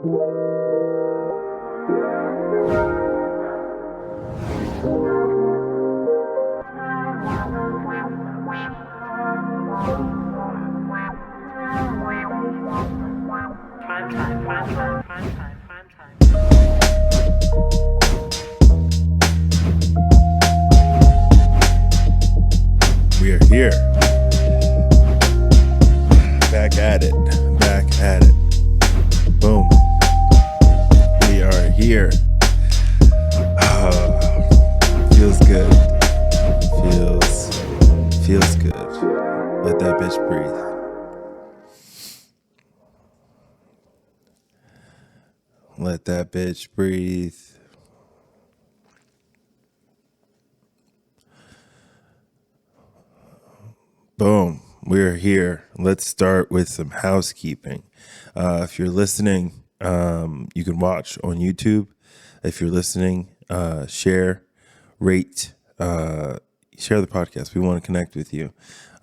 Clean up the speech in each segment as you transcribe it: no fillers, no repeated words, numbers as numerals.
We are here. Back at it. Back at it. Boom. We are here. Feels good. Feels good. Let that bitch breathe. Let that bitch breathe. Boom. We're here. Let's start with some housekeeping. If you're listening, you can watch on YouTube. If you're listening, share, rate, share the podcast. We want to connect with you,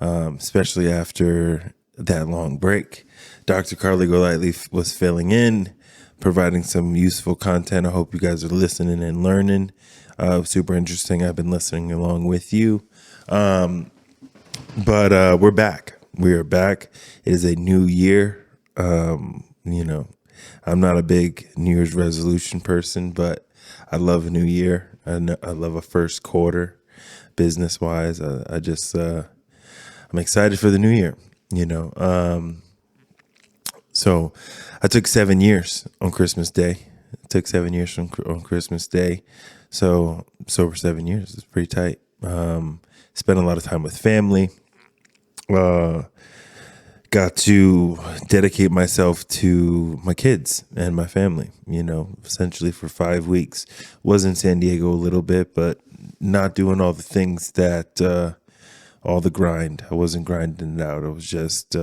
especially after that long break. Dr. Carly Golightly was filling in, providing some useful content. I hope you guys are listening and learning. Super interesting. I've been listening along with you. But we're back. We are back. It is a new year. I'm not a big New Year's resolution person, but I love a new year. I love a first quarter, business wise. I'm excited for the new year. So I took 7 years on Christmas Day. On Christmas Day. So for 7 years, it's pretty tight. Spent a lot of time with family. Got to dedicate myself to my kids and my family, essentially for 5 weeks. Was in San Diego a little bit, but not doing all the things that, all the grind. I wasn't grinding it out. I was just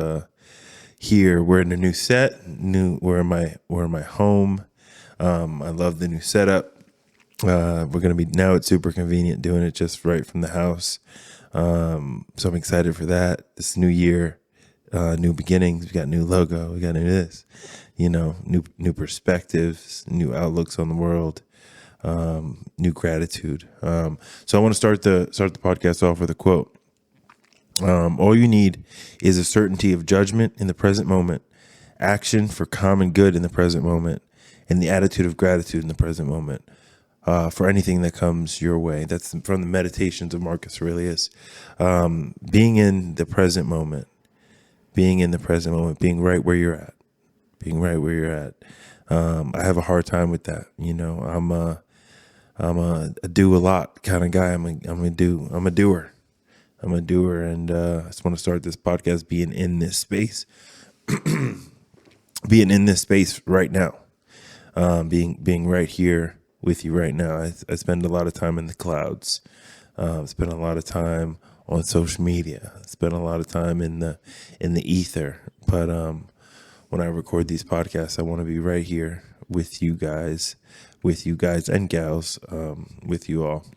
here. We're in a new set. We're in my home. I love the new setup. We're going to be, now it's super convenient doing it just right from the house. So I'm excited for that. This new year, new beginnings. We got new logo. We got new this, new perspectives, new outlooks on the world, new gratitude. So I want to start the podcast off with a quote. All you need is a certainty of judgment in the present moment, action for common good in the present moment, and the attitude of gratitude in the present moment. For anything that comes your way. That's from the Meditations of Marcus Aurelius. Being in the present moment, being right where you're at. I have a hard time with that. I'm a do a lot kind of guy. I'm a doer. And I just want to start this podcast being in this space, right now, being right here with you right now. I spend a lot of time in the clouds. Spend a lot of time on social media. Spend a lot of time in the ether. But when I record these podcasts, I want to be right here with you guys and gals, with you all,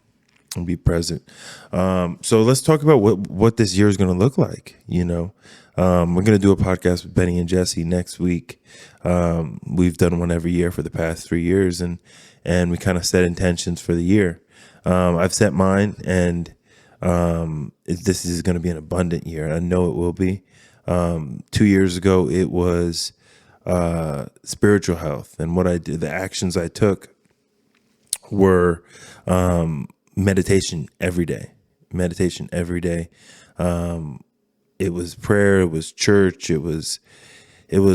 and be present. So let's talk about what this year is going to look like. We're going to do a podcast with Benny and Jesse next week. We've done one every year for the past 3 years, and we kind of set intentions for the year. I've set mine, and this is going to be an abundant year. I know it will be. 2 years ago, it was spiritual health, and what I did, the actions I took were meditation every day. It was prayer, it was church, it was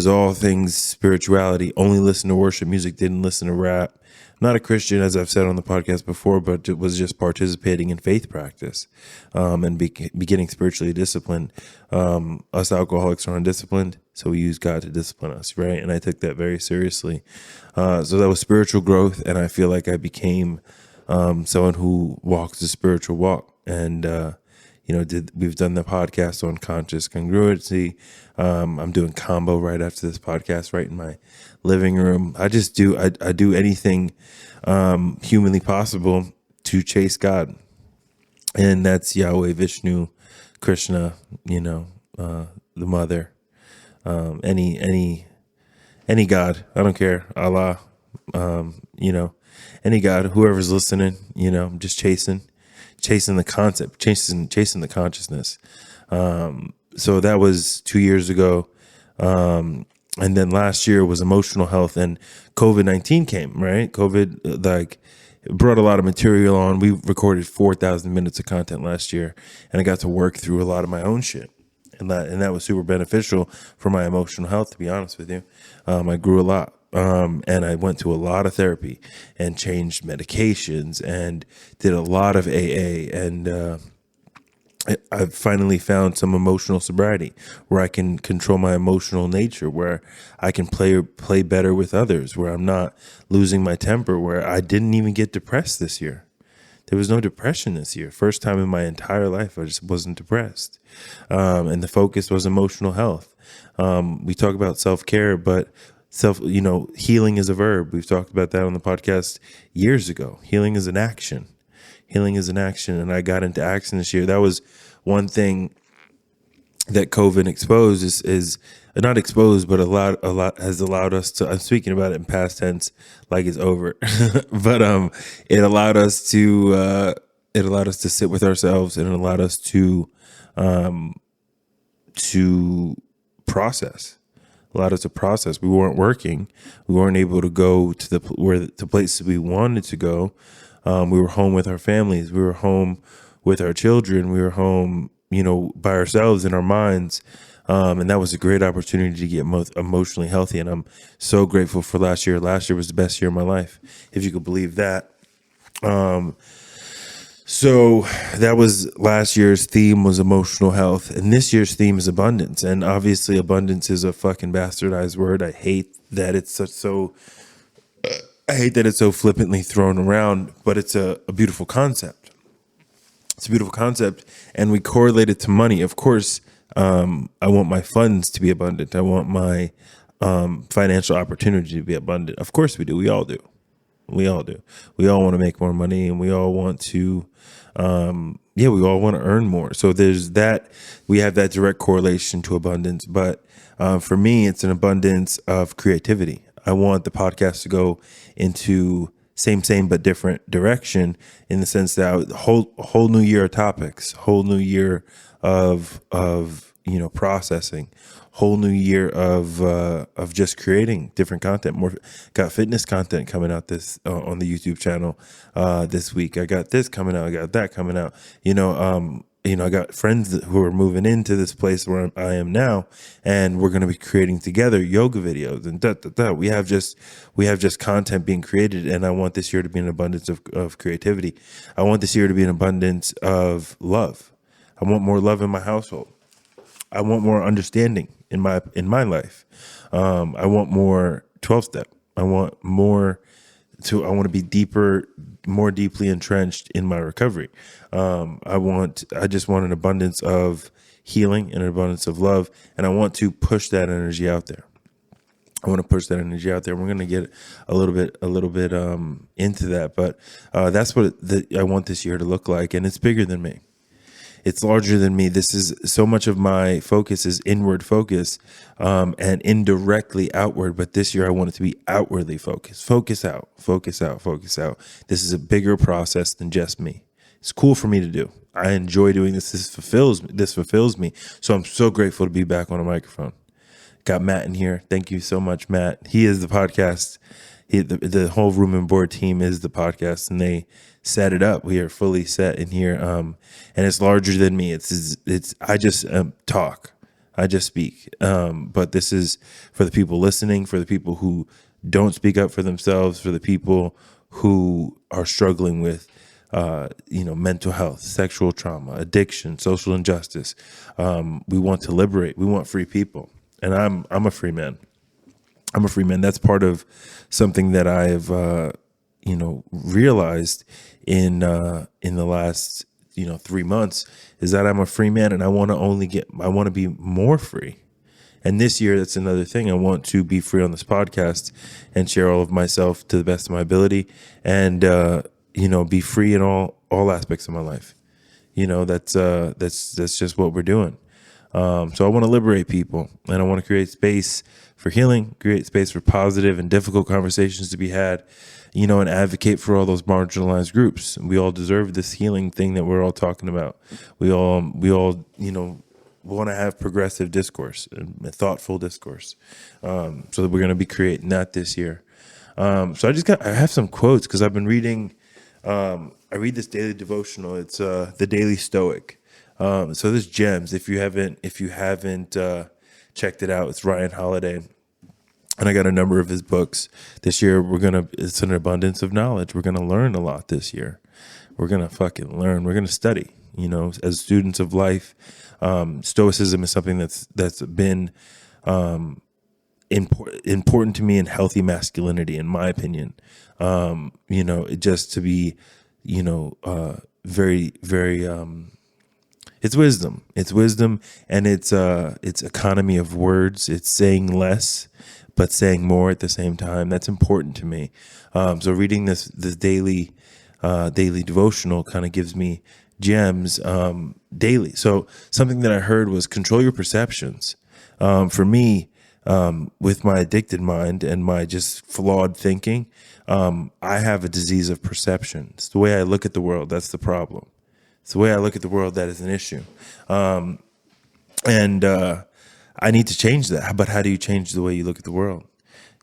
all things spirituality. Only listen to worship music, didn't listen to rap. I'm not a Christian, as I've said on the podcast before, but it was just participating in faith practice, and getting spiritually disciplined. Us alcoholics are undisciplined, so we use God to discipline us, right? And I took that very seriously. So that was spiritual growth, and I feel like I became someone who walks the spiritual walk. And we've done the podcast on conscious congruency. I'm doing combo right after this podcast, right in my living room. I do anything humanly possible to chase God, and that's Yahweh, Vishnu, Krishna, the mother, any any God, I don't care, Allah, any God, whoever's listening, I'm just chasing the concept, chasing the consciousness. So that was 2 years ago. And then last year was emotional health, and COVID-19 came, right? COVID, like, brought a lot of material on. We recorded 4,000 minutes of content last year, and I got to work through a lot of my own shit. And that was super beneficial for my emotional health, to be honest with you. I grew a lot. And I went to a lot of therapy and changed medications and did a lot of AA. And I've finally found some emotional sobriety where I can control my emotional nature, where I can play better with others, where I'm not losing my temper, where I didn't even get depressed this year. There was no depression this year. First time in my entire life, I just wasn't depressed. And the focus was emotional health. We talk about self-care, but healing is a verb. We've talked about that on the podcast years ago. Healing is an action. Healing is an action. And I got into action this year. That was one thing that COVID exposed is not exposed, but a lot has allowed us to, I'm speaking about it in past tense, like it's over, but, it allowed us to sit with ourselves, and it allowed us to process. Allowed us to process. We weren't working. We weren't able to go to the places we wanted to go. We were home with our families. We were home with our children. We were home, by ourselves in our minds. And that was a great opportunity to get emotionally healthy. And I'm so grateful for last year. Last year was the best year of my life, if you could believe that. So that was last year's theme, was emotional health. And this year's theme is abundance. And obviously abundance is a fucking bastardized word. I hate that it's so flippantly thrown around, but it's a beautiful concept. It's a beautiful concept, and we correlate it to money. Of course, I want my funds to be abundant. I want my financial opportunity to be abundant. Of course we do. We all do. We all do. We all want to make more money, and we all want to, we all want to earn more. So there's that. We have that direct correlation to abundance. But for me, it's an abundance of creativity. I want the podcast to go into same but different direction, in the sense that whole new year of topics, whole new year of processing, whole new year of just creating different content. More got fitness content coming out this on the YouTube channel this week. I got this coming out. I got that coming out. I got friends who are moving into this place where I am now, and we're going to be creating together yoga videos and We have just content being created, and I want this year to be an abundance of creativity. I want this year to be an abundance of love. I want more love in my household. I want more understanding in my life. I want more 12-step. I want to be more deeply entrenched in my recovery. I just want an abundance of healing and an abundance of love. And I want to push that energy out there. We're going to get a little bit into that, but that's what I want this year to look like. And it's bigger than me. It's larger than me. This is so much of my focus is inward focus, and indirectly outward. But this year I want it to be outwardly focused. Focus out. This is a bigger process than just me. It's cool for me to do. I enjoy doing this. This fulfills me. So I'm so grateful to be back on a microphone. Got Matt in here. Thank you so much, Matt. He is the podcast. The whole Room and Board team is the podcast, and they set it up. We are fully set in here, and it's larger than me. It's I just talk, I just speak. But this is for the people listening, for the people who don't speak up for themselves, for the people who are struggling with, mental health, sexual trauma, addiction, social injustice. We want to liberate. We want free people, and I'm a free man. That's part of something that I've, realized in the last, 3 months, is that I'm a free man, and I want to be more free. And this year, that's another thing. I want to be free on this podcast and share all of myself to the best of my ability, and, be free in all aspects of my life. That's just what we're doing. So I want to liberate people, and I want to create space for healing, create space for positive and difficult conversations to be had, and advocate for all those marginalized groups. We all deserve this healing thing that we're all talking about. We all, want to have progressive discourse and thoughtful discourse. So that we're going to be creating that this year. So I have some quotes because I've been reading. I read this daily devotional. It's the Daily Stoic. So there's gems. If you haven't checked it out, it's Ryan Holiday, and I got a number of his books. This year it's an abundance of knowledge. We're gonna learn a lot this year. We're gonna fucking learn. We're gonna study. As students of life, Stoicism is something that's been important to me in healthy masculinity, in my opinion. Just to be, very, very. It's wisdom. And it's economy of words. It's saying less, but saying more at the same time. That's important to me. So reading this daily devotional kind of gives me gems daily. So something that I heard was control your perceptions. For me, with my addicted mind and my just flawed thinking, I have a disease of perception. It's the way I look at the world. That's the problem. It's the way I look at the world that is an issue. And I need to change that. But how do you change the way you look at the world?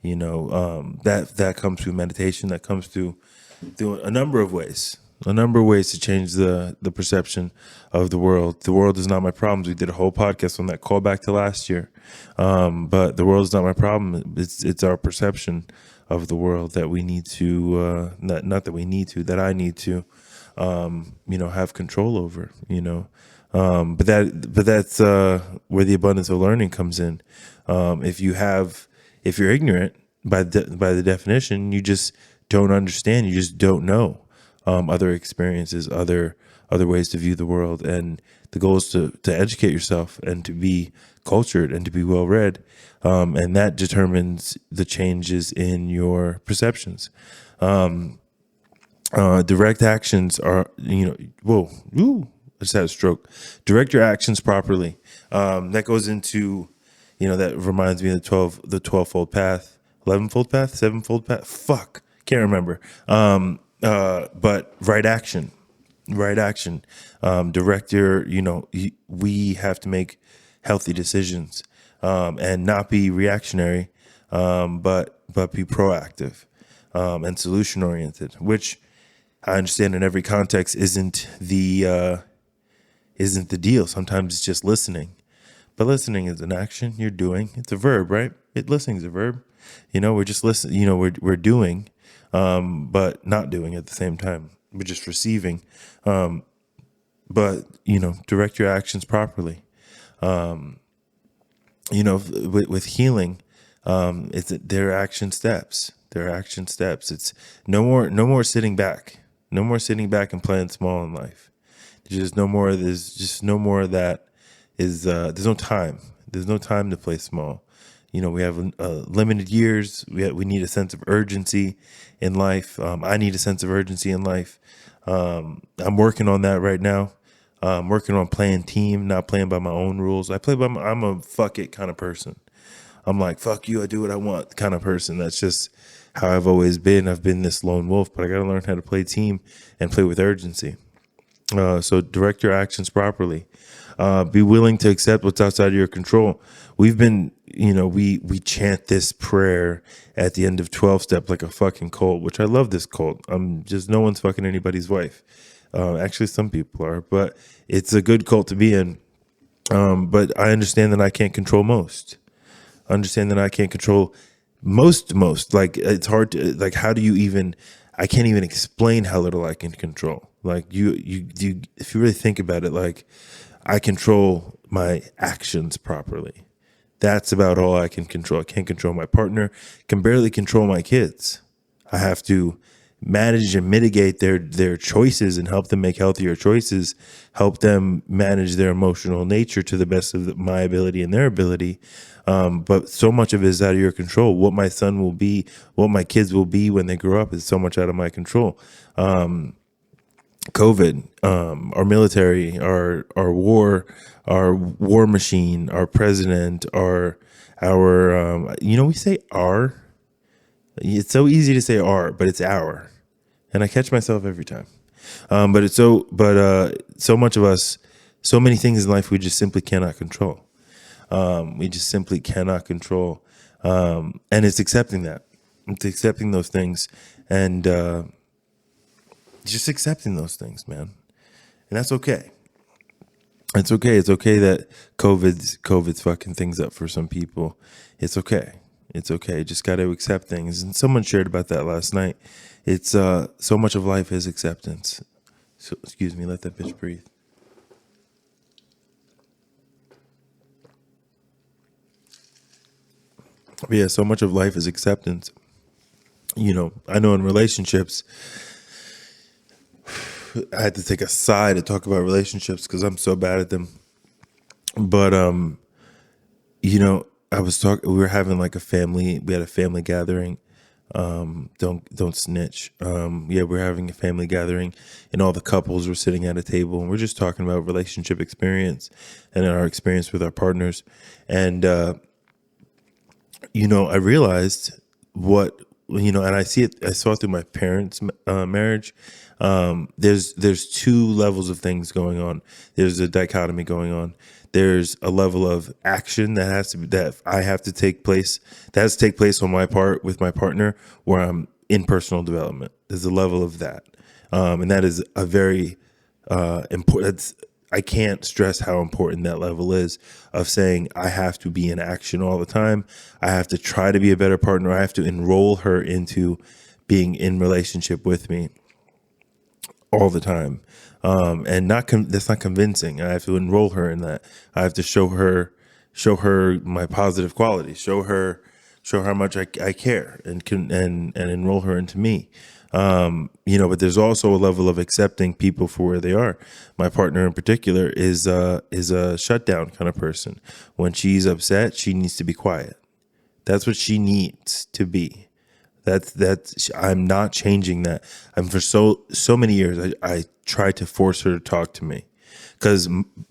That comes through meditation. That comes through a number of ways. A number of ways to change the perception of the world. The world is not my problems. We did a whole podcast on that, call back to last year. But the world is not my problem. It's our perception of the world that we need to, not that we need to, that I need to, have control over, but that's where the abundance of learning comes in. If you're ignorant by the definition, you just don't understand. You just don't know other experiences, other ways to view the world. And the goal is to educate yourself and to be cultured and to be well read. And that determines the changes in your perceptions. Direct actions are, I just had a stroke. Direct your actions properly. That goes into, that reminds me of the 12-fold path, 11-fold path, 7-fold path. Fuck, can't remember. But right action. Direct your, we have to make healthy decisions, and not be reactionary, but be proactive, and solution oriented, which I understand in every context isn't the deal. Sometimes it's just listening, but listening is an action. You're doing. It's a verb, right? Listening is a verb. We're just listening. We're doing, but not doing at the same time. We're just receiving. But direct your actions properly. With healing, there are action steps. It's no more sitting back. No more sitting back and playing small in life. There's just no more of that is, there's no time. There's no time to play small. We have limited years. We need a sense of urgency in life. I need a sense of urgency in life. I'm working on that right now. I'm working on playing team, not playing by my own rules. I'm a fuck it kind of person. I'm like, fuck you, I do what I want kind of person. That's just how I've always been. I've been this lone wolf, but I got to learn how to play team and play with urgency. So direct your actions properly. Be willing to accept what's outside of your control. We've been, we chant this prayer at the end of 12-step like a fucking cult, which I love this cult. No one's fucking anybody's wife. Actually, some people are, but it's a good cult to be in. But I understand that I can't control most. I understand that I can't control most. Like, it's hard to, like, how do you even, I can't even explain how little I can control. Like, you if you really think about it, like, I control my actions properly. That's about all I can control. I can't control my partner, can barely control my kids. I have to manage and mitigate their choices and help them make healthier choices, help them manage their emotional nature to the best of my ability and their ability. But so much of it is out of your control. What my son will be, what my kids will be when they grow up is so much out of my control. COVID, our military, our war machine, our president, we say our. It's so easy to say our, but it's our, and I catch myself every time. So much of us, so many things in life we just simply cannot control. We just simply cannot control, and it's accepting that. It's accepting those things, and just accepting those things, man. And that's okay. It's okay. It's okay that COVID's fucking things up for some people. It's okay. It's okay. Just got to accept things. And someone shared about that last night. It's so much of life is acceptance. So excuse me. Let that bitch breathe. But yeah, so much of life is acceptance. I know in relationships, I had to take a side to talk about relationships because I'm so bad at them. But I was talking. We were having like we had a family gathering. Don't snitch. Yeah, we're having a family gathering, and all the couples were sitting at a table, and we're just talking about relationship experience and our experience with our partners. And I realized and I see it. I saw it through my parents' marriage. There's two levels of things going on. There's a dichotomy going on. There's a level of action that has to take place on my part with my partner, where I'm in personal development. There's a level of that, and that is a very important. I can't stress how important that level is of saying I have to be in action all the time. I have to try to be a better partner. I have to enroll her into being in relationship with me all the time. And that's not convincing. I have to enroll her in that. I have to show her my positive qualities, show her how much I care and enroll her into me. But there's also a level of accepting people for where they are. My partner in particular is a shutdown kind of person. When she's upset, she needs to be quiet. That's what she needs to be. I'm not changing that. For so many years, I tried to force her to talk to me because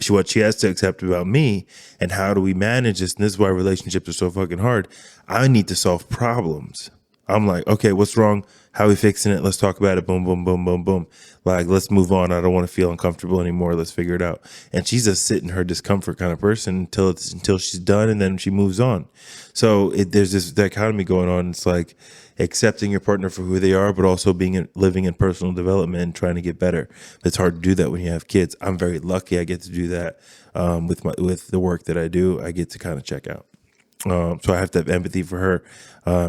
what she has to accept about me and how do we manage this? And this is why relationships are so fucking hard. I need to solve problems. I'm like, okay, what's wrong? How are we fixing it? Let's talk about it. Boom, boom, boom, boom, boom. Like, let's move on. I don't want to feel uncomfortable anymore. Let's figure it out. And she's a sit in her discomfort kind of person until she's done, and then she moves on. So there's this dichotomy going on. It's like accepting your partner for who they are, but also living in personal development and trying to get better. It's hard to do that when you have kids. I'm very lucky I get to do that with the work that I do. I get to kind of check out. So I have to have empathy for her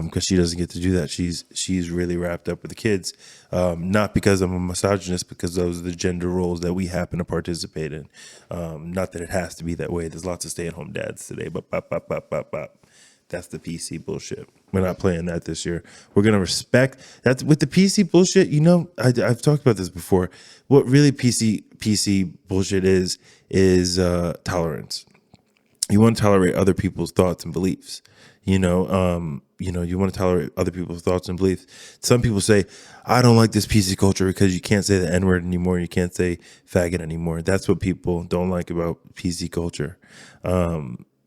because she doesn't get to do that. She's really wrapped up with the kids, not because I'm a misogynist, because those are the gender roles that we happen to participate in. Not that it has to be that way. There's lots of stay-at-home dads today, but that's the PC bullshit. We're not playing that this year. We're gonna respect that with the PC bullshit. I've talked about this before. What really PC bullshit is tolerance. You want to tolerate other people's thoughts and beliefs. You want to tolerate other people's thoughts and beliefs. Some people say, I don't like this PC culture because you can't say the N-word anymore. You can't say faggot anymore. That's what people don't like about PC culture.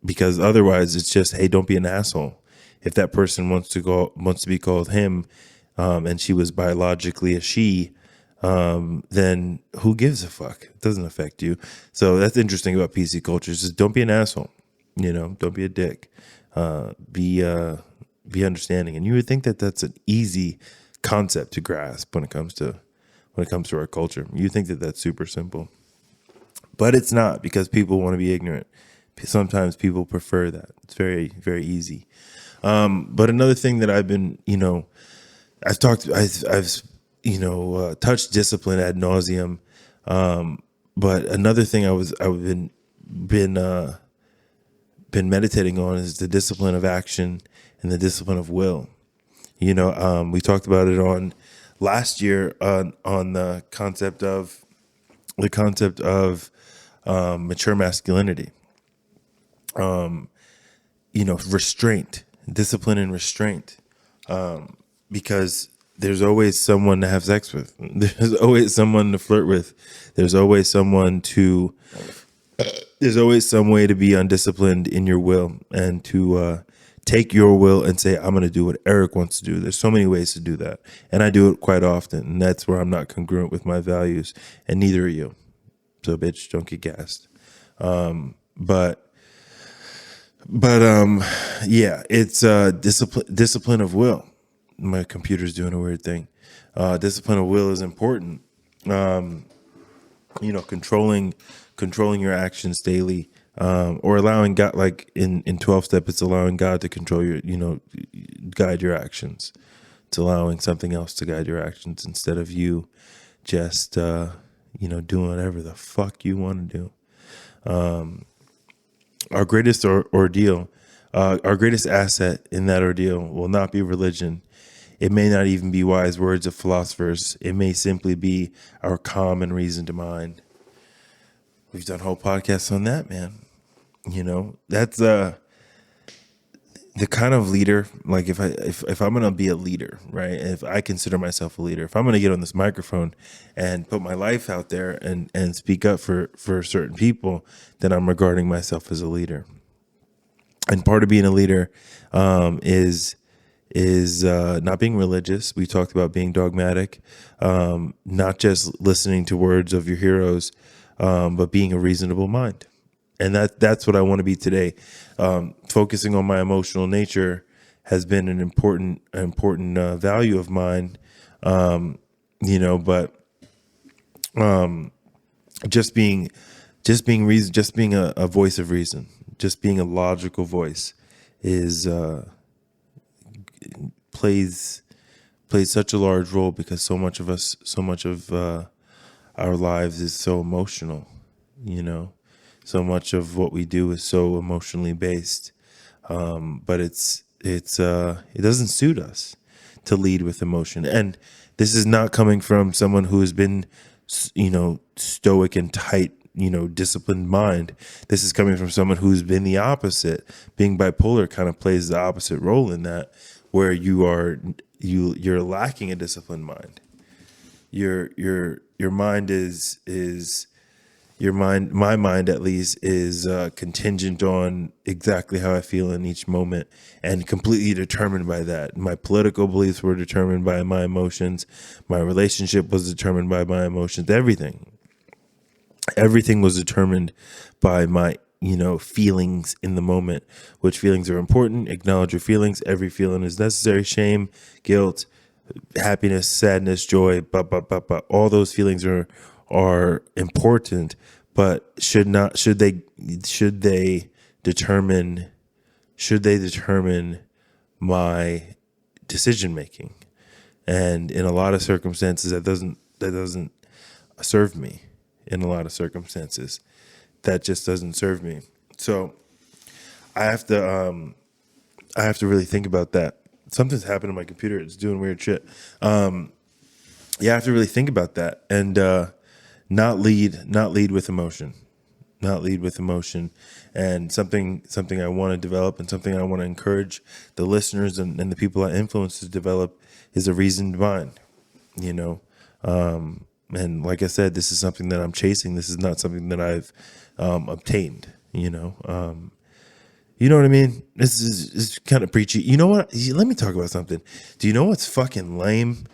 Because otherwise it's just, hey, don't be an asshole. If that person wants to be called him, and she was biologically a she, then who gives a fuck? It doesn't affect you. So that's interesting about PC culture. Is just don't be an asshole. Don't be a dick. Be understanding. And you would think that that's an easy concept to grasp when it comes to our culture. You think that that's super simple, but it's not, because people want to be ignorant. Sometimes people prefer that. It's very, very easy. But another thing that I've been, I've touched discipline ad nauseum. But another thing I've been meditating on is the discipline of action and the discipline of will. We talked about it on last year on the concept of mature masculinity. Restraint, discipline and restraint. Because there's always someone to have sex with. There's always someone to flirt with. There's always someone to. There's always some way to be undisciplined in your will and to take your will and say, I'm going to do what Eric wants to do. There's so many ways to do that. And I do it quite often. And that's where I'm not congruent with my values. And neither are you. So, bitch, don't get gassed. But yeah, it's discipline of will. My computer's doing a weird thing. Discipline of will is important. Controlling your actions daily, or allowing God, like in 12 step, it's allowing God to control your, guide your actions. It's allowing something else to guide your actions instead of you just, doing whatever the fuck you want to do. Our greatest ordeal, our greatest asset in that ordeal will not be religion. It may not even be wise words of philosophers. It may simply be our calm and reasoned mind. We've done whole podcasts on that, man. That's the kind of leader. Like if I'm gonna be a leader, right? If I consider myself a leader, if I'm gonna get on this microphone and put my life out there and speak up for certain people, then I'm regarding myself as a leader. And part of being a leader is not being religious. We talked about being dogmatic, not just listening to words of your heroes, but being a reasonable mind. And that's what I want to be today. Focusing on my emotional nature has been an important value of mine, but just being a voice of reason, just being a logical voice is plays such a large role, because so much of our lives is so emotional. So much of what we do is so emotionally based, but it doesn't suit us to lead with emotion. And this is not coming from someone who has been, stoic and tight, disciplined mind. This is coming from someone who's been the opposite. Being bipolar kind of plays the opposite role in that, where you're lacking a disciplined mind. Your mind is my mind at least is contingent on exactly how I feel in each moment, and completely determined by that. My political beliefs were determined by my emotions. My relationship was determined by my emotions. Everything was determined by my feelings in the moment. Which feelings are important? Acknowledge your feelings. Every feeling is necessary. Shame, guilt, happiness, sadness, joy, all those feelings are important, but should they determine my decision making? And in a lot of circumstances, that doesn't serve me. In a lot of circumstances, that just doesn't serve me. So I have to really think about that. Something's happened to my computer. It's doing weird shit. I have to really think about that, and not lead with emotion, and something I want to develop, and something I want to encourage the listeners and the people I influence to develop is a reasoned mind. And like I said, this is something that I'm chasing. This is not something that I've obtained. You know what I mean? This is kind of preachy. You know what? Let me talk about something. Do you know what's fucking lame?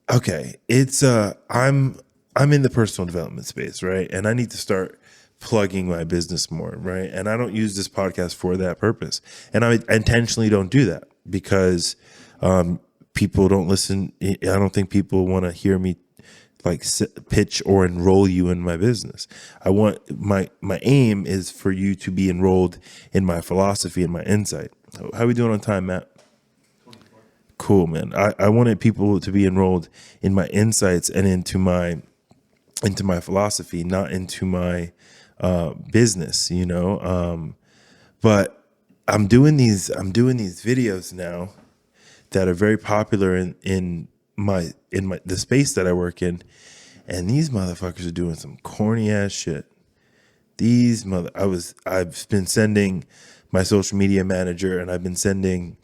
Okay, it's I'm in the personal development space, right? And I need to start plugging my business more, right? And I don't use this podcast for that purpose. And I intentionally don't do that because people don't listen. I don't think people want to hear me like pitch or enroll you in my business. I want my aim is for you to be enrolled in my philosophy and my insight. How are we doing on time, Matt? 24. Cool, man. I wanted people to be enrolled in my insights and into my philosophy, not into my business, but I'm doing these videos now that are very popular in the space that I work in, and these motherfuckers are doing some corny ass shit. I've been sending my social media manager, and I've been sending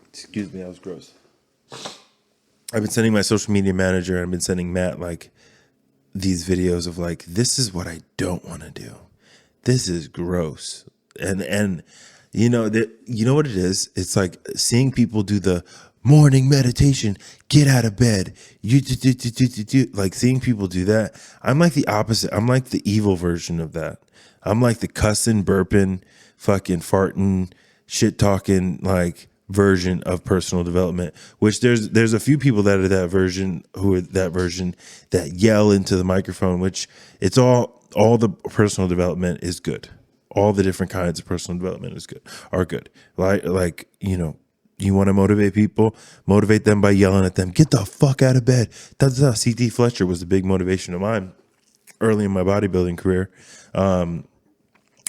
excuse me, that was gross. I've been sending my social media manager, and I've been sending Matt like these videos of like, this is what I don't want to do. This is gross. And you know that, you know what it is? It's like seeing people do the morning meditation, get out of bed. Like seeing people do that. I'm like the opposite. I'm like the evil version of that. I'm like the cussing, burping, fucking farting, shit talking, like version of personal development, which there's a few people that are that version, that yell into the microphone, which it's all the personal development is good. All the different kinds of personal development are good. Like, you know, you want to motivate people, motivate them by yelling at them, get the fuck out of bed. That's CT Fletcher was a big motivation of mine early in my bodybuilding career.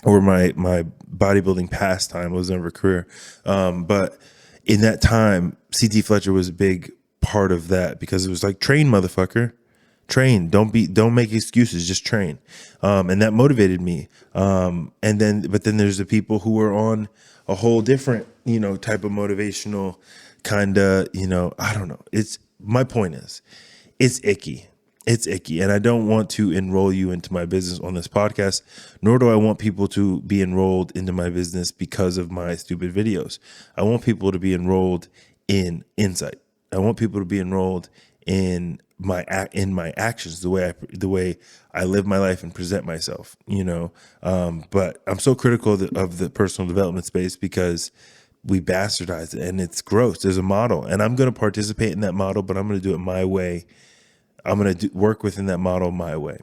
Or my bodybuilding pastime, was never a career. But in that time, CT Fletcher was a big part of that, because it was like, train, motherfucker. Train. Don't make excuses, just train. And that motivated me. But then there's the people who are on a whole different, you know, type of motivational kind of, you know, I don't know. My point is, it's icky. It's icky. And I don't want to enroll you into my business on this podcast, nor do I want people to be enrolled into my business because of my stupid videos. I want people to be enrolled in insight. I want people to be enrolled in my actions, the way I live my life and present myself, you know. But I'm so critical of the personal development space because we bastardize it and it's gross. There's a model, and I'm going to participate in that model, but I'm going to do it my way. I'm going to work within that model my way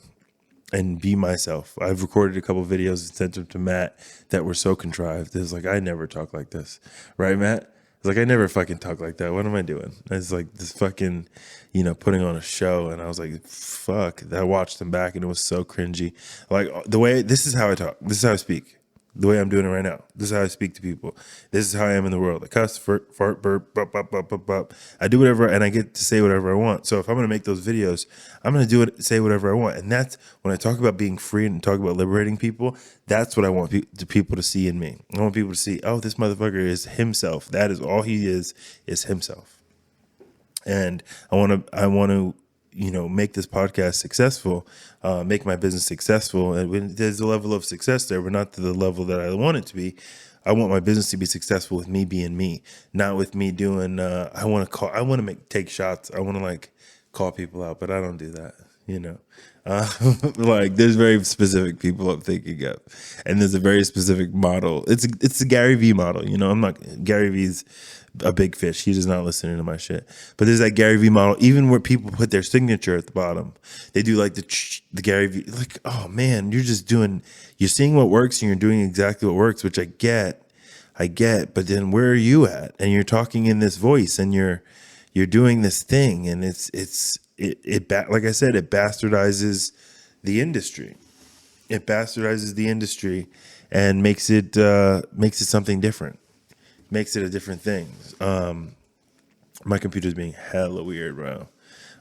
and be myself. I've recorded a couple of videos and sent them to Matt that were so contrived. It's like, I never talk like this. Right, Matt? It's like, I never fucking talk like that. What am I doing? It's like this fucking, you know, putting on a show. And I was like, fuck. I watched them back and it was so cringy. Like this is how I talk. This is how I speak. The way I'm doing it right now. This is how I speak to people. This is how I am in the world. I cuss, fart, burp, bup. I do whatever, and I get to say whatever I want. So if I'm going to make those videos, I'm going to do it, say whatever I want. And that's when I talk about being free and talk about liberating people. That's what I want people to see in me. I want people to see, oh, this motherfucker is himself. That is all he is himself. And I want to, you know, make this podcast successful, make my business successful. And when there's a level of success there, but not to the level that I want it to be. I want my business to be successful with me being me, not with me doing, I want to take shots. I want to like call people out, but I don't do that, you know. Like there's very specific people I'm thinking of, and there's a very specific model. It's the Gary Vee model, you know. Gary Vee's a big fish. He does not listen to my shit. But there's that Gary Vee model, even where people put their signature at the bottom. They do like the Gary Vee, like, oh man, you're seeing what works and you're doing exactly what works, which I get. But then where are you at? And you're talking in this voice and you're doing this thing, and like I said, it bastardizes the industry. It bastardizes the industry and makes it something different. Makes it a different thing. My computer's being hella weird, bro.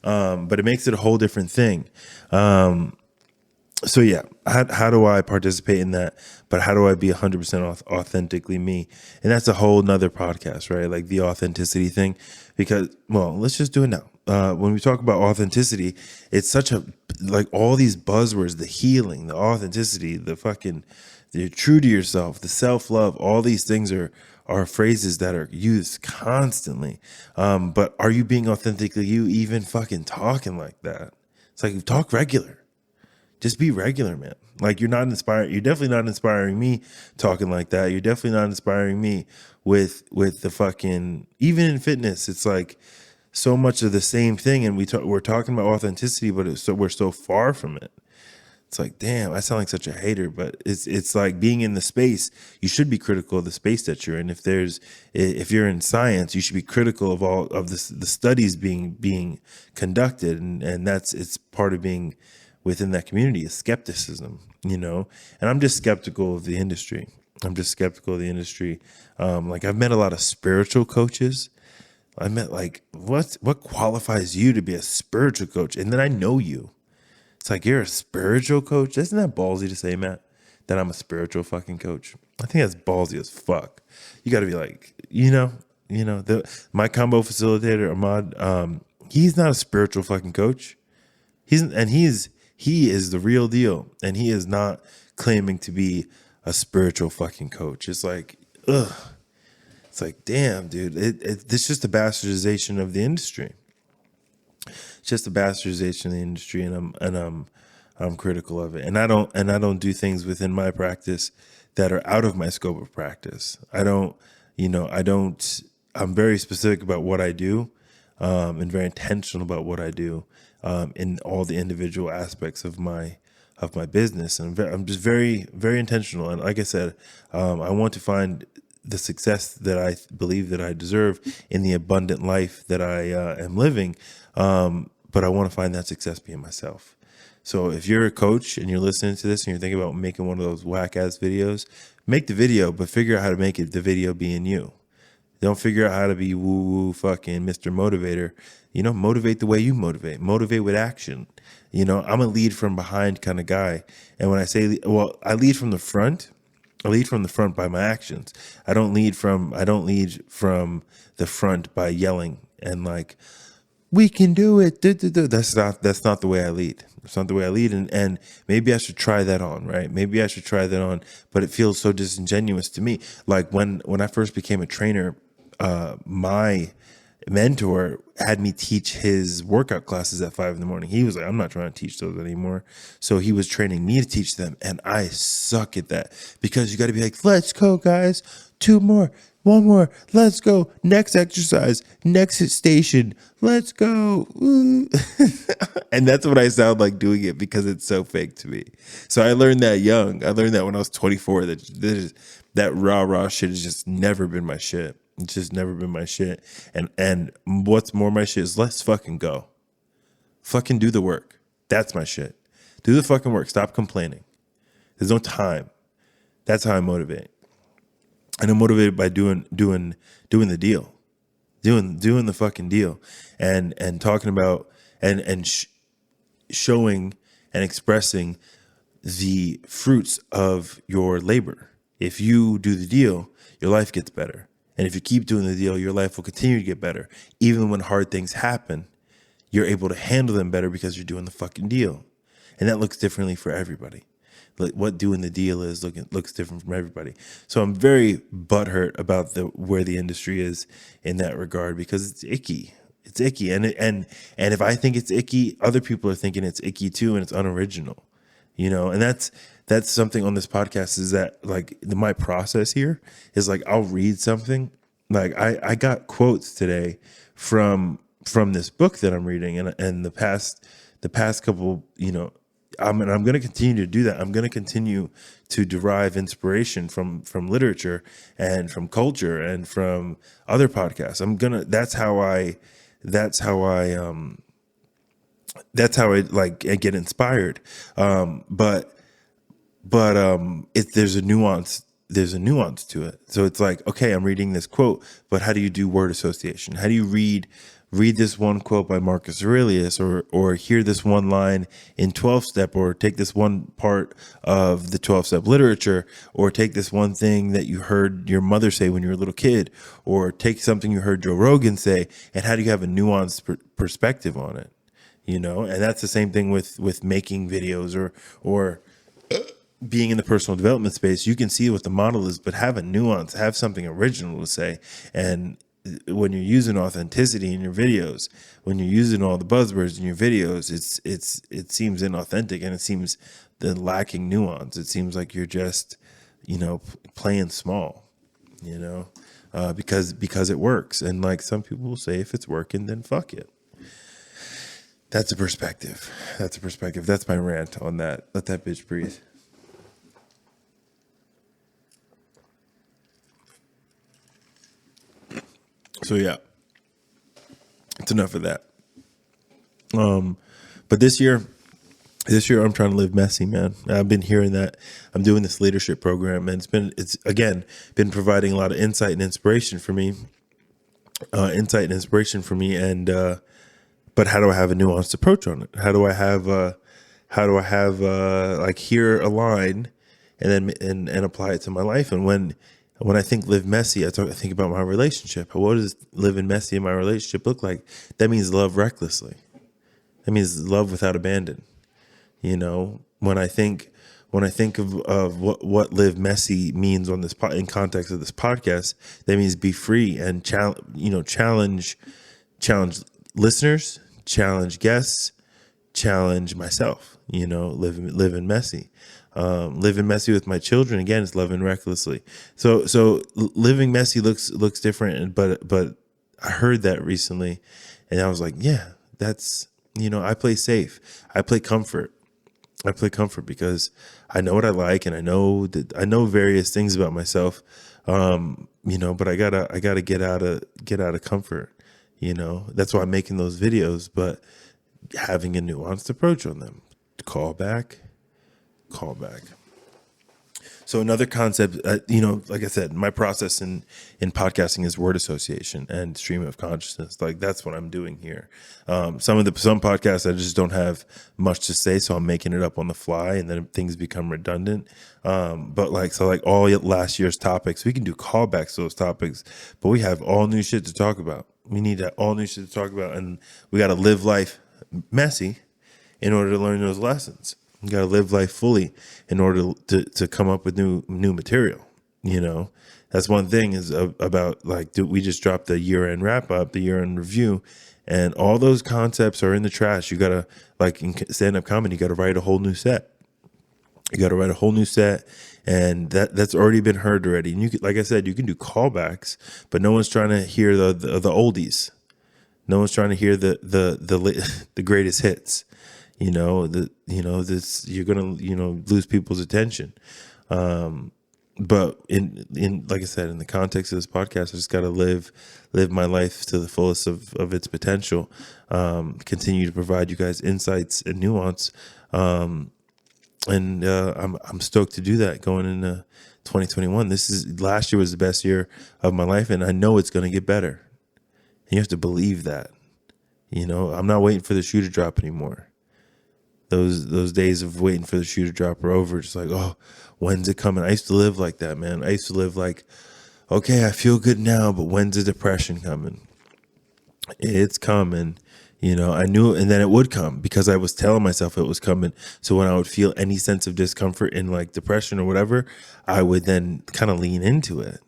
But it makes it a whole different thing. So yeah, how do I participate in that? But how do I be 100% authentically me? And that's a whole nother podcast, right? Like the authenticity thing. Because, well, let's just do it now. When we talk about authenticity, it's such like all these buzzwords, the healing, the authenticity, you're true to yourself, the self-love, all these things are phrases that are used constantly. But are you being authentically you, even fucking talking like that? It's like, talk regular. Just be regular, man. Like you're definitely not inspiring me talking like that. You're definitely not inspiring me with the fucking, even in fitness, it's like so much of the same thing. And we're talking about authenticity, but we're so far from it. It's like, damn, I sound like such a hater, but it's like being in the space. You should be critical of the space that you're in. If you're in science, you should be critical of all of the studies being conducted, and it's part of being within that community is skepticism, you know. And I'm just skeptical of the industry. Like I've met a lot of spiritual coaches. I met like what qualifies you to be a spiritual coach, and then I know you. It's like, you're a spiritual coach? Isn't that ballsy to say, Matt, that I'm a spiritual fucking coach? I think that's ballsy as fuck. You got to be like, my combo facilitator, Ahmad, He's not a spiritual fucking coach. He is the real deal, and he is not claiming to be a spiritual fucking coach. It's like, ugh. It's like, damn, dude. It's just a bastardization of the industry. It's just a bastardization of the industry, and I'm critical of it. And I don't do things within my practice that are out of my scope of practice. I'm very specific about what I do, and very intentional about what I do, in all the individual aspects of my business. And I'm just very, very intentional. And like I said, I want to find the success that I believe that I deserve in the abundant life that I am living. But I want to find that success being myself. So if you're a coach and you're listening to this and you're thinking about making one of those whack ass videos, make the video, but figure out how to make it the video being you. Don't figure out how to be woo woo fucking Mr. Motivator. Motivate the way you motivate. Motivate with action. I'm a lead from behind kind of guy. And when I say, I lead from the front. I lead from the front by my actions. I don't lead from the front by yelling and like, we can do it. That's not the way I lead. It's not the way I lead. And maybe I should try that on, right? Maybe I should try that on, but it feels so disingenuous to me. Like when I first became a trainer, my mentor had me teach his workout classes at 5 a.m. He was like, I'm not trying to teach those anymore. So he was training me to teach them. And I suck at that because you got to be like, let's go, guys. 2 more. 1 more. Let's go. Next exercise. Next station. Let's go. And that's what I sound like doing it because it's so fake to me. So I learned that young. I learned that when I was 24, that rah shit has just never been my shit. It's just never been my shit. And what's more my shit is let's fucking go. Fucking do the work. That's my shit. Do the fucking work. Stop complaining. There's no time. That's how I motivate. And I'm motivated by doing the deal. Doing the fucking deal. And talking about and showing and expressing the fruits of your labor. If you do the deal, your life gets better. And if you keep doing the deal, your life will continue to get better. Even when hard things happen, you're able to handle them better because you're doing the fucking deal. And that looks differently for everybody. Like what doing the deal is looks different from everybody. So I'm very butthurt about where the industry is in that regard because it's icky. It's icky. And if I think it's icky, other people are thinking it's icky too, and it's unoriginal. And that's something on this podcast is that like my process here is like I'll read something. Like I got quotes today from this book that I'm reading and the past couple, I'm going to continue to do that. I'm going to continue to derive inspiration from literature and from culture and from other podcasts. That's how I like get inspired. But there's a nuance to it. So it's like, okay, I'm reading this quote, but how do you do word association? How do you read this one quote by Marcus Aurelius or hear this one line in 12-step or take this one part of the 12-step literature or take this one thing that you heard your mother say when you were a little kid or take something you heard Joe Rogan say, and how do you have a nuanced perspective on it? And that's the same thing with making videos or being in the personal development space. You can see what the model is, but have a nuance, have something original to say. And when you're using authenticity in your videos, when you're using all the buzzwords in your videos, it seems inauthentic and it seems lacking nuance. It seems like you're just, playing small, because it works. And like some people will say, if it's working, then fuck it. That's a perspective. That's my rant on that. Let that bitch breathe. So yeah, it's enough of that. But this year I'm trying to live messy, man. I've been hearing that. I'm doing this leadership program, and it's been providing a lot of insight and inspiration for me. And but how do I have a nuanced approach on it? How do I have like hear a line and then and apply it to my life? And when When I think live messy, I think about my relationship. What does living messy in my relationship look like? That means love recklessly. That means love without abandon. You know, when I think of what live messy means on this in context of this podcast, that means be free and challenge listeners, challenge guests, challenge myself. Living messy. Living messy with my children again is loving recklessly. So living messy looks different, but I heard that recently, and I was like, yeah, that's I play safe. I play comfort. I play comfort because I know what I like, and I know various things about myself. But I gotta get out of comfort. That's why I'm making those videos, but having a nuanced approach on them. Call back. So another concept, like I said, my process in podcasting is word association and stream of consciousness. Like that's what I'm doing here. Some podcasts I just don't have much to say, so I'm making it up on the fly, and then things become redundant. But all last year's topics, we can do callbacks to those topics, but we have all new shit to talk about. We need all new shit to talk about, and we got to live life messy in order to learn those lessons. You got to live life fully in order to come up with new material. That's one thing is about we just dropped the year-end wrap up, the year-end review, and all those concepts are in the trash. You got to, in stand-up comedy, you got to write a whole new set. And that's already been heard already. And you can, like I said, you can do callbacks, but no one's trying to hear the oldies. No one's trying to hear the greatest hits. You're gonna lose people's attention. But in like I said, in the context of this podcast, I just got to live my life to the fullest of its potential. Continue to provide you guys insights and nuance. I'm stoked to do that going into 2021. Last year was the best year of my life, and I know it's going to get better. And you have to believe that. I'm not waiting for the shoe to drop anymore. Those days of waiting for the shoe to drop are over. Just like, oh, when's it coming? I used to live like that, man. I used to live like, okay, I feel good now, but when's the depression coming? It's coming. I knew, and then it would come because I was telling myself it was coming. So when I would feel any sense of discomfort in depression or whatever, I would then kind of lean into it.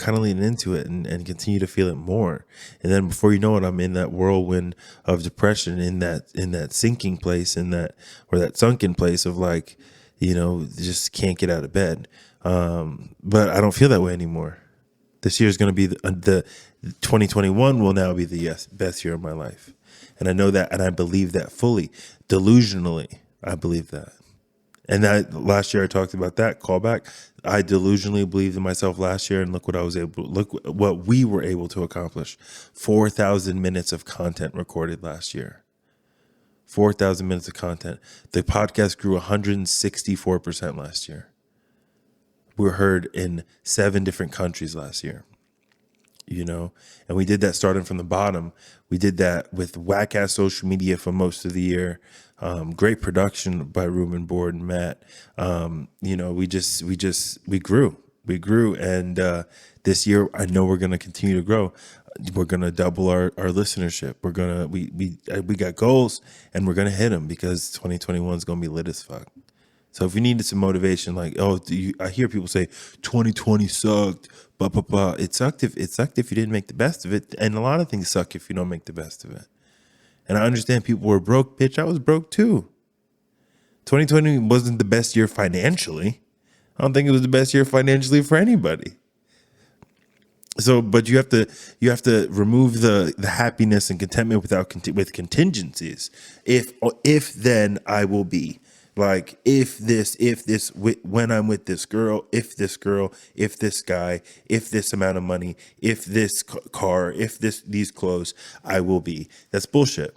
And continue to feel it more. And then before you know it, I'm in that whirlwind of depression, in that sinking place, or that sunken place of just can't get out of bed. But I don't feel that way anymore. This year is going to be the 2021 will now be the best year of my life. And I know that, and I believe that fully. Delusionally, I believe that. And that last year I talked about that callback. I delusionally believed in myself last year, and look what we were able to accomplish. 4,000 minutes of content recorded last year. 4,000 minutes of content. The podcast grew 164% last year. We were heard in 7 different countries last year. And we did that starting from the bottom. We did that with whack-ass social media for most of the year. Great production by Room and Board and Matt. We grew. And this year, I know we're going to continue to grow. We're going to double our listenership. We got goals, and we're going to hit them because 2021 is going to be lit as fuck. So if you needed some motivation, I hear people say 2020 sucked, blah blah blah. It sucked if you didn't make the best of it, and a lot of things suck if you don't make the best of it. And I understand people were broke, bitch. I was broke too. 2020 wasn't the best year financially. I don't think it was the best year financially for anybody. So, but you have to remove the happiness and contentment with contingencies. If then I will be. When I'm with this girl, if this guy, if this amount of money, if this car, if these clothes, I will be. That's bullshit.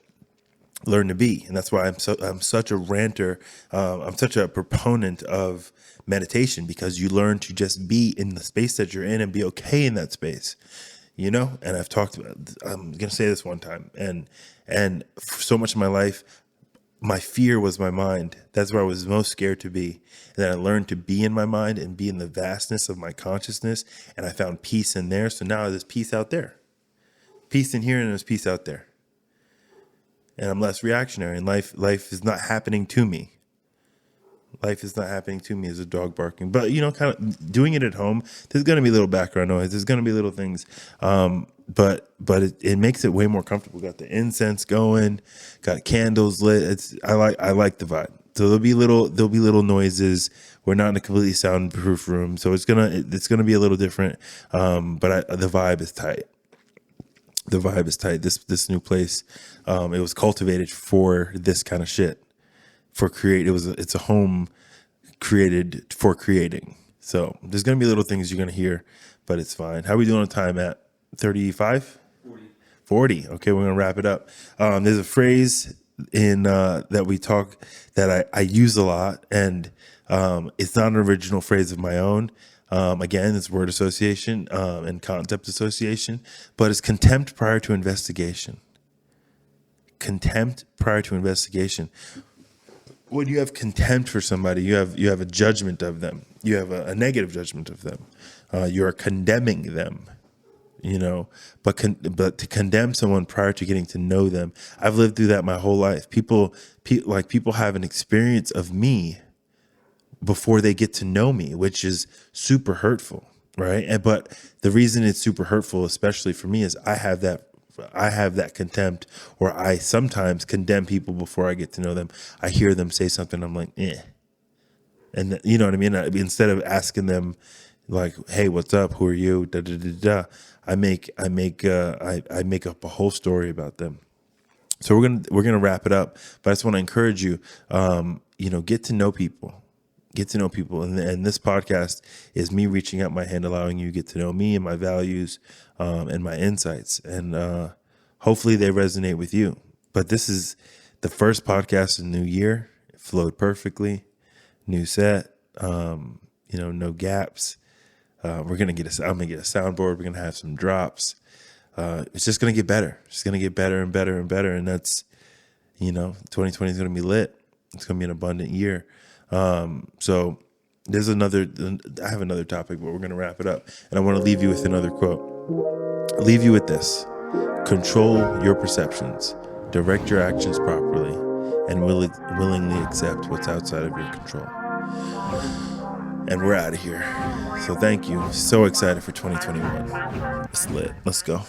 Learn to be. And that's why I'm such a ranter. I'm such a proponent of meditation, because you learn to just be in the space that you're in and be okay in that space. And I'm going to say this one time, and for so much of my life, my fear was my mind. That's where I was most scared to be. And then I learned to be in my mind and be in the vastness of my consciousness. And I found peace in there. So now there's peace out there. Peace in here and there's peace out there. And I'm less reactionary. And life is not happening to me. Life is not happening to me as a dog barking. But, kind of doing it at home, there's going to be little background noise. There's going to be little things. But it makes it way more comfortable. Got the incense going, got candles lit. I like the vibe. So there'll be little noises. We're not in a completely soundproof room, so it's gonna be a little different. But the vibe is tight. The vibe is tight. This new place, it was cultivated for this kind of shit. It's a home created for creating. So there's gonna be little things you're gonna hear, but it's fine. How are we doing on time, at 35? 40. Okay, we're gonna wrap it up. There's a phrase in that we talk that I use a lot, and it's not an original phrase of my own. Again, it's word association and concept association, but it's contempt prior to investigation. Contempt prior to investigation. When you have contempt for somebody, you have a judgment of them. You have a negative judgment of them. You are condemning them. But to condemn someone prior to getting to know them, I've lived through that my whole life. People have an experience of me before they get to know me, which is super hurtful, right? But the reason it's super hurtful, especially for me, is I have that contempt, or I sometimes condemn people before I get to know them. I hear them say something, I'm like, eh. And you know what I mean? Instead of asking them like, hey, what's up? Who are you? Da da da da. I make up a whole story about them. So we're gonna wrap it up, but I just want to encourage you, get to know people. Get to know people, and this podcast is me reaching out my hand, allowing you to get to know me and my values, and my insights, and hopefully they resonate with you. But this is the first podcast in the new year. It flowed perfectly. New set, no gaps. I'm gonna get a soundboard. We're gonna have some drops. It's just gonna get better. It's gonna get better and better and better. And that's, 2020 is gonna be lit. It's gonna be an abundant year. So I have another topic, but we're gonna wrap it up. And I want to leave you with another quote. I'll leave you with this: control your perceptions, direct your actions properly, and willingly accept what's outside of your control. And we're out of here. So thank you. So excited for 2021. It's lit. Let's go.